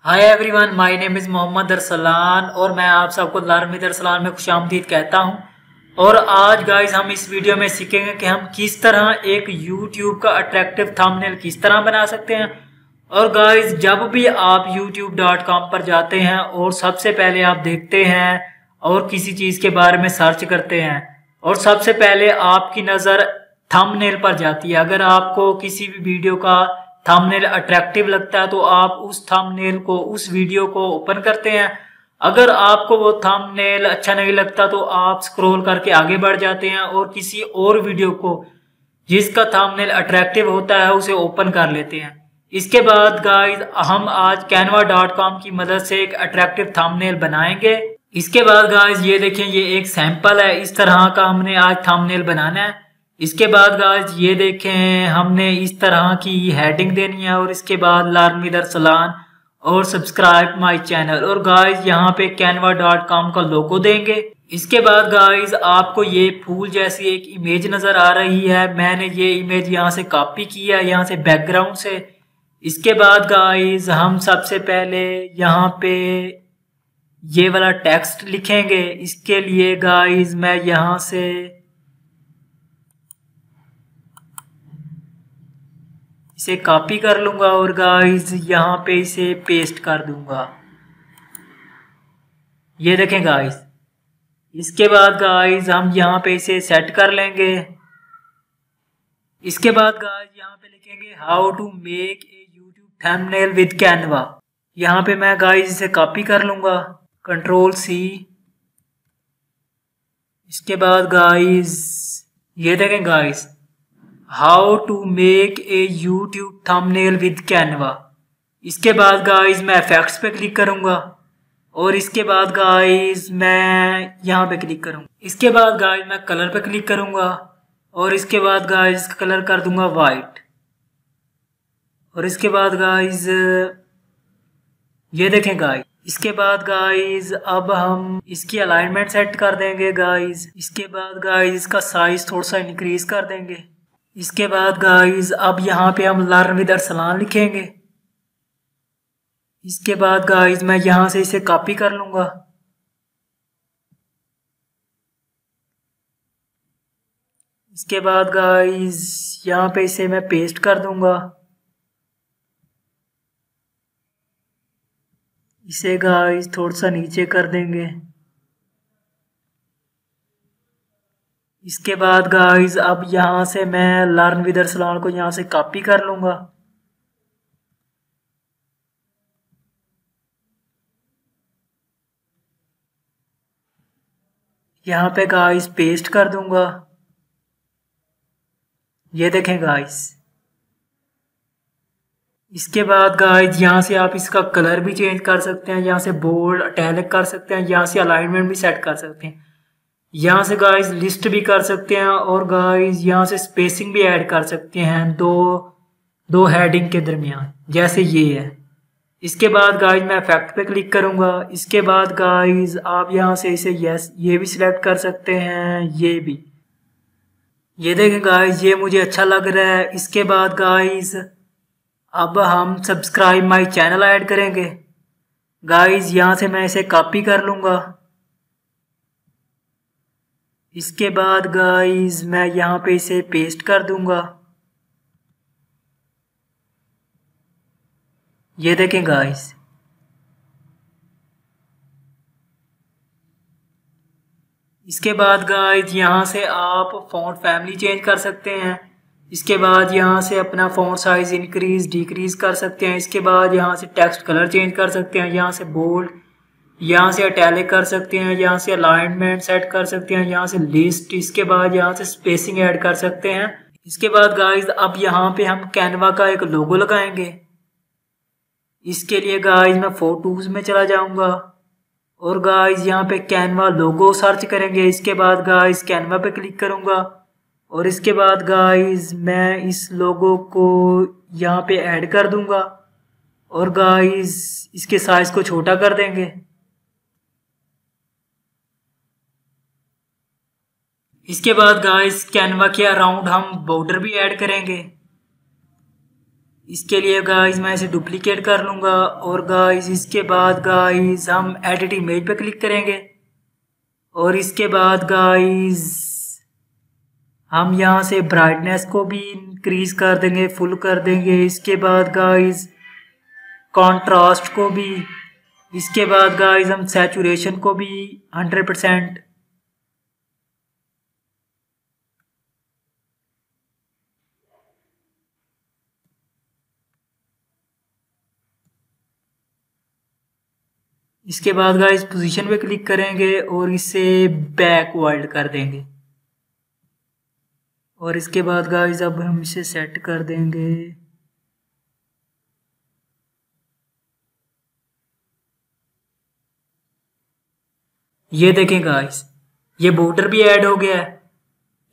Hi everyone, my name is Mohammad Arsalan और मैं आप सबको लारमिद अरसलान में खुशामदीद कहता हूं। और आज गाइस हम इस वीडियो में सीखेंगे कि हम किस तरह एक यूट्यूब का अट्रैक्टिव थंबनेल किस तरह बना सकते हैं। और गाइस जब भी आप youtube.com पर जाते हैं और सबसे पहले आप देखते हैं और किसी चीज़ के बारे में सर्च करते हैं और सबसे पहले आपकी नज़र थंबनेल पर जाती है। अगर आपको किसी भी वीडियो का थंबनेल अट्रैक्टिव लगता है तो आप उस थंबनेल को, उस वीडियो को ओपन करते हैं। अगर आपको वो थंबनेल अच्छा नहीं लगता तो आप स्क्रॉल करके आगे बढ़ जाते हैं और किसी और वीडियो को जिसका थंबनेल अट्रैक्टिव होता है उसे ओपन कर लेते हैं। इसके बाद गाइस हम आज canva.com की मदद से एक अट्रैक्टिव थंबनेल बनाएंगे। इसके बाद गाइस ये देखें, ये एक सैंपल है, इस तरह का हमने आज थंबनेल बनाना है। इसके बाद गाइस ये देखें, हमने इस तरह की हेडिंग देनी है और इसके बाद लारमिद अरसलान और सब्सक्राइब माय चैनल और गाइस यहाँ पे canva.com का लोगो देंगे। इसके बाद गाइस आपको ये फूल जैसी एक इमेज नजर आ रही है। मैंने ये इमेज यहाँ से कॉपी की है, यहाँ से बैकग्राउंड से। इसके बाद गाइस हम सबसे पहले यहाँ पे ये वाला टेक्स्ट लिखेंगे। इसके लिए गाइस मैं यहाँ से इसे कॉपी कर लूंगा और गाइस यहाँ पे इसे पेस्ट कर दूंगा। ये देखें गाइस। इसके बाद गाइस हम यहाँ पे इसे सेट कर लेंगे। इसके बाद गाइस यहाँ पे लिखेंगे how to make a YouTube thumbnail with Canva. यहाँ पे मैं गाइस इसे कॉपी कर लूंगा, Ctrl+C। इसके बाद गाइस ये देखें guys, how to make a YouTube thumbnail with Canva. इसके बाद गाइस मैं इफेक्ट्स पे क्लिक करूंगा और इसके बाद गाइस मैं यहाँ पे क्लिक करूंगा। इसके बाद गाइस मैं कलर पे क्लिक करूंगा और इसके बाद गाइस कलर कर दूंगा वाइट। और इसके बाद गाइस ये देखें गाइस। इसके बाद गाइस अब हम इसकी अलाइनमेंट सेट कर देंगे गाइस। इसके बाद गाइस इसका साइज थोड़ा सा इंक्रीज कर देंगे। इसके बाद गाइस अब यहाँ पे हम लारमिद अरसलान लिखेंगे। इसके बाद गाइस मैं यहाँ से इसे कॉपी कर लूंगा। इसके बाद गाइस यहाँ पे इसे मैं पेस्ट कर दूंगा। इसे गाइस थोड़ा सा नीचे कर देंगे। इसके बाद गाइस अब यहाँ से मैं लारमिद अरसलान को यहाँ से कॉपी कर लूंगा। यहाँ पे गाइस पेस्ट कर दूंगा। ये देखें गाइस। इसके बाद गाइस यहाँ से आप इसका कलर भी चेंज कर सकते हैं, यहाँ से बोल्ड इटैलिक कर सकते हैं, यहाँ से अलाइनमेंट भी सेट कर सकते हैं, यहाँ से गाइस लिस्ट भी कर सकते हैं और गाइस यहाँ से स्पेसिंग भी ऐड कर सकते हैं दो हेडिंग के दरमियान, जैसे ये है। इसके बाद गाइस मैं इफेक्ट पे क्लिक करूंगा। इसके बाद गाइस आप यहाँ से इसे यस ये भी सिलेक्ट कर सकते हैं, ये भी। ये देखें गाइस, ये मुझे अच्छा लग रहा है। इसके बाद गाइस अब हम सब्सक्राइब माय चैनल ऐड करेंगे। गाइस यहाँ से मैं इसे कॉपी कर लूंगा। इसके बाद गाइस मैं यहाँ पे इसे पेस्ट कर दूंगा। ये देखें गाइस। इसके बाद गाइस यहाँ से आप फॉन्ट फैमिली चेंज कर सकते हैं। इसके बाद यहाँ से अपना फॉन्ट साइज इंक्रीज डिक्रीज कर सकते हैं। इसके बाद यहाँ से टेक्स्ट कलर चेंज कर सकते हैं, यहाँ से बोल्ड, यहाँ से इटैलिक कर सकते हैं, यहाँ से अलाइनमेंट सेट कर सकते हैं, यहाँ से लिस्ट। इसके बाद यहाँ से स्पेसिंग ऐड कर सकते हैं। इसके बाद गाइस अब यहाँ पे हम कैनवा का एक लोगो लगाएंगे। इसके लिए गाइस मैं फोटोज में चला जाऊंगा और गाइस यहाँ पे कैनवा लोगो सर्च करेंगे। इसके बाद गाइस कैनवा पे क्लिक करूंगा और इसके बाद गाइस मैं इस लोगो को यहाँ पे ऐड कर दूंगा और गाइस इसके साइज को छोटा कर देंगे। इसके बाद गाइस कैनवा के अराउंड हम बॉर्डर भी ऐड करेंगे। इसके लिए गाइस मैं इसे डुप्लीकेट कर लूँगा और गाइस इसके बाद गाइस हम एडिट इमेज पे क्लिक करेंगे और इसके बाद गाइस हम यहाँ से ब्राइटनेस को भी इंक्रीज कर देंगे, फुल कर देंगे। इसके बाद गाइस कॉन्ट्रास्ट को भी, इसके बाद गाइस हम सैचुरेशन को भी 100%। इसके बाद गाइस पोजीशन पे क्लिक करेंगे और इसे बैकवर्ड कर देंगे और इसके बाद गाइस अब हम इसे सेट कर देंगे। ये देखें गाइस ये बॉर्डर भी ऐड हो गया है।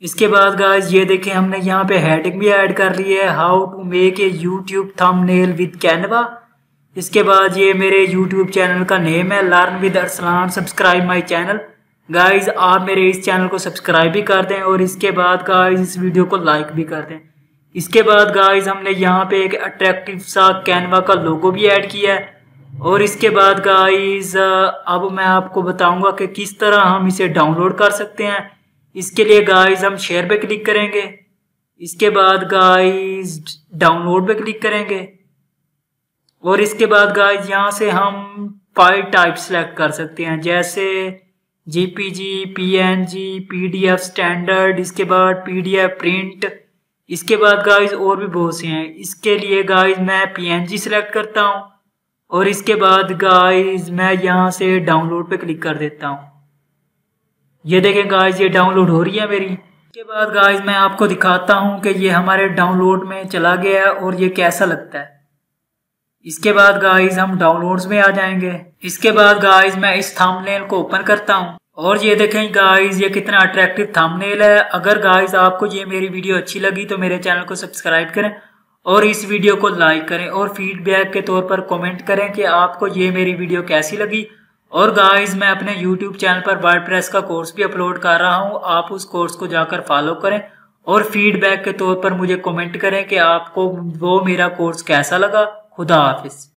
इसके बाद गाइस ये देखें हमने यहाँ पे हेडिंग भी ऐड कर ली है, how to make a YouTube thumbnail with Canva. इसके बाद ये मेरे यूट्यूब चैनल का नेम है, learn with Arsalan, subscribe my channel. Guys आप मेरे इस चैनल को सब्सक्राइब भी कर दें और इसके बाद गाइस इस वीडियो को लाइक भी कर दें। इसके बाद गाइस हमने यहाँ पे एक अट्रैक्टिव सा कैनवा का लोगो भी ऐड किया है और इसके बाद गाइस अब मैं आपको बताऊंगा कि किस तरह हम इसे डाउनलोड कर सकते हैं। इसके लिए गाइस हम शेयर पे क्लिक करेंगे, इसके बाद गाइस डाउनलोड पे क्लिक करेंगे और इसके बाद गाइस यहाँ से हम फाइल टाइप सेलेक्ट कर सकते हैं, जैसे जेपीजी, पीएनजी, पीडीएफ स्टैंडर्ड, इसके बाद पीडीएफ प्रिंट। इसके बाद गाइस और भी बहुत से हैं। इसके लिए गाइस मैं पीएनजी सेलेक्ट करता हूँ और इसके बाद गाइस मैं यहाँ से डाउनलोड पे क्लिक कर देता हूँ। ये देखें गाइस ये डाउनलोड हो रही है मेरी। इसके बाद गाइस मैं आपको दिखाता हूँ कि ये हमारे डाउनलोड में चला गया है और ये कैसा लगता है। इसके बाद गाइस हम डाउनलोड्स में आ जाएंगे। इसके बाद गाइस मैं इस थंबनेल को ओपन करता हूँ और ये देखें गाइस ये कितना अट्रैक्टिव थंबनेल है। अगर गाइस आपको ये मेरी वीडियो अच्छी लगी तो मेरे चैनल को सब्सक्राइब करें और इस वीडियो को लाइक करें और फीडबैक के तौर पर कमेंट करें कि आपको ये मेरी वीडियो कैसी लगी। और गाइस मैं अपने YouTube चैनल पर वर्डप्रेस का कोर्स भी अपलोड कर रहा हूँ, आप उस कोर्स को जाकर फॉलो करें और फीडबैक के तौर पर मुझे कमेंट करें कि आपको वो मेरा कोर्स कैसा लगा। खुदा हाफिज।